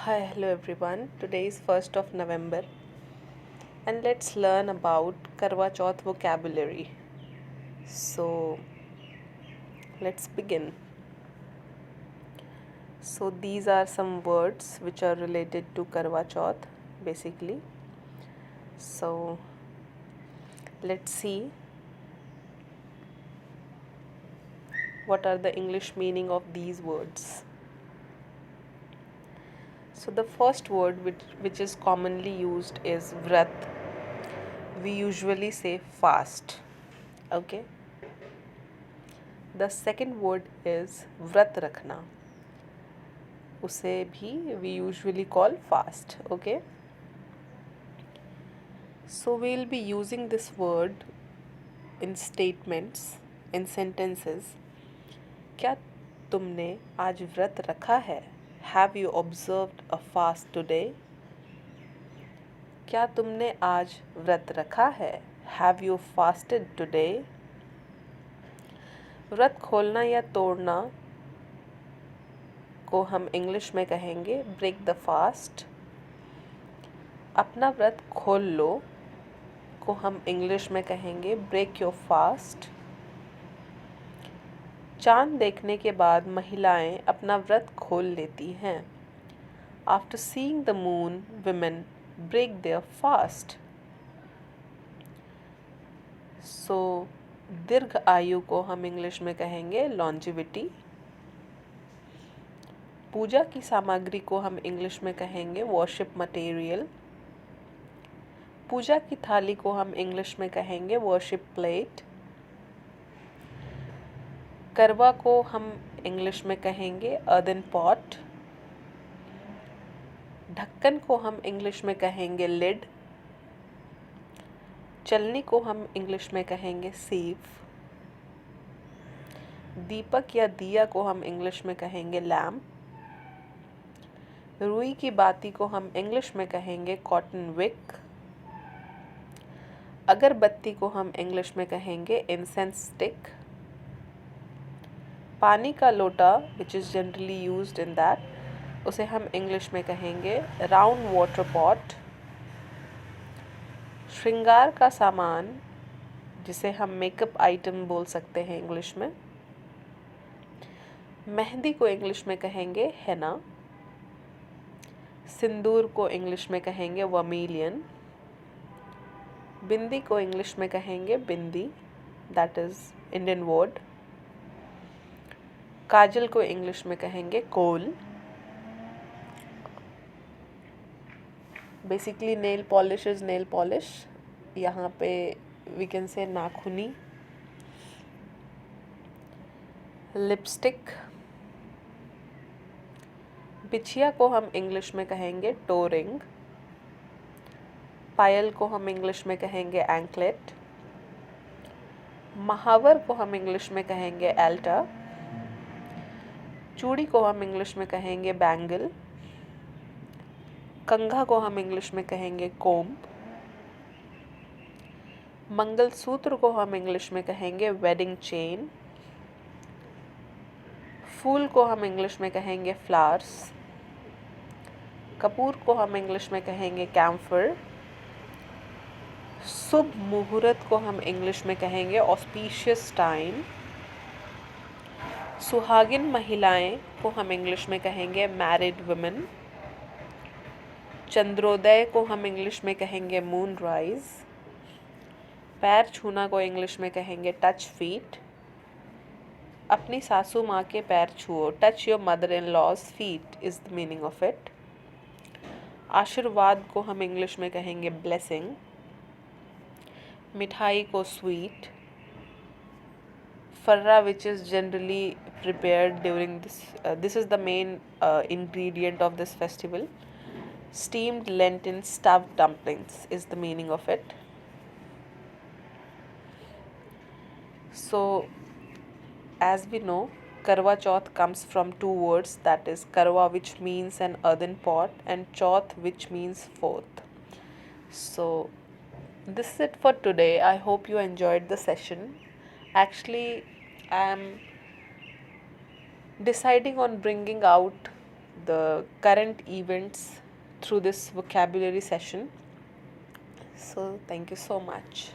Hi, hello everyone. Today is 1st of November and let's learn about Karwa Chauth vocabulary. So, let's begin. So, these are some words which are related to Karwa Chauth basically. So, let's see what are the English meaning of these words. So, the first word which is commonly used is vrat. We usually say fast. Okay. The second word is vrat rakhna. उसे भी we usually call fast. Okay. So we'll be using this word in statements, in sentences. क्या तुमने आज व्रत रखा है? Have you observed a fast today? क्या तुमने आज व्रत रखा है? Have you fasted today? व्रत खोलना या तोड़ना को हम इंग्लिश में कहेंगे ब्रेक द फास्ट. अपना व्रत खोल लो को हम इंग्लिश में कहेंगे ब्रेक योर फास्ट. चांद देखने के बाद महिलाएं अपना व्रत खोल लेती हैं. After seeing the moon women break their fast. So दीर्घ आयु को हम इंग्लिश में कहेंगे लॉन्जिविटी. पूजा की सामग्री को हम इंग्लिश में कहेंगे वर्शिप मटेरियल. पूजा की थाली को हम इंग्लिश में कहेंगे वर्शिप प्लेट. करवा को हम इंग्लिश में कहेंगे अर्दन पॉट. ढक्कन को हम इंग्लिश में कहेंगे लिड. चलनी को हम इंग्लिश में कहेंगे सीव. दीपक या दिया को हम इंग्लिश में कहेंगे लैम्प. रुई की बाती को हम इंग्लिश में कहेंगे कॉटन विक. अगरबत्ती को हम इंग्लिश में कहेंगे इंसेंस स्टिक. पानी का लोटा which is generally used in that उसे हम इंग्लिश में कहेंगे राउंड वाटर पॉट. श्रृंगार का सामान जिसे हम मेकअप आइटम बोल सकते हैं इंग्लिश में. मेहंदी को इंग्लिश में कहेंगे हेना. सिंदूर को इंग्लिश में कहेंगे वर्मिलियन. बिंदी को इंग्लिश में कहेंगे bindi, that is Indian word. काजल को इंग्लिश में कहेंगे kohl. Basically nail polish is nail polish. यहाँ पे वी कैन से नाखूनी. लिपस्टिक. बिछिया को हम इंग्लिश में कहेंगे टो रिंग. पायल को हम इंग्लिश में कहेंगे एंकलेट. महावर को हम इंग्लिश में कहेंगे एल्टा. चूड़ी को हम इंग्लिश में कहेंगे बैंगल. कंघा को हम इंग्लिश में कहेंगे कोम्ब. मंगलसूत्र को हम इंग्लिश में कहेंगे वेडिंग चेन. फूल को हम इंग्लिश में कहेंगे फ्लावर्स. कपूर को हम इंग्लिश में कहेंगे कैम्फर. शुभ मुहूर्त को हम इंग्लिश में कहेंगे ऑस्पिशियस टाइम. सुहागिन महिलाएं को हम इंग्लिश में कहेंगे मैरिड वुमेन. चंद्रोदय को हम इंग्लिश में कहेंगे मून राइज. पैर छूना को इंग्लिश में कहेंगे टच फीट. अपनी सासू माँ के पैर छुओ. Touch your mother in law's feet is the meaning of it. आशीर्वाद को हम इंग्लिश में कहेंगे ब्लेसिंग. मिठाई को स्वीट. फर्रा which is generally prepared during this is the main ingredient of this festival. Steamed lentil stuffed dumplings is the meaning of it. So as we know, Karwa Chauth comes from two words, that is Karwa which means an earthen pot and Chauth which means fourth. So this is it for today. I hope you enjoyed the session. Actually, I am deciding on bringing out the current events through this vocabulary session. So, thank you so much.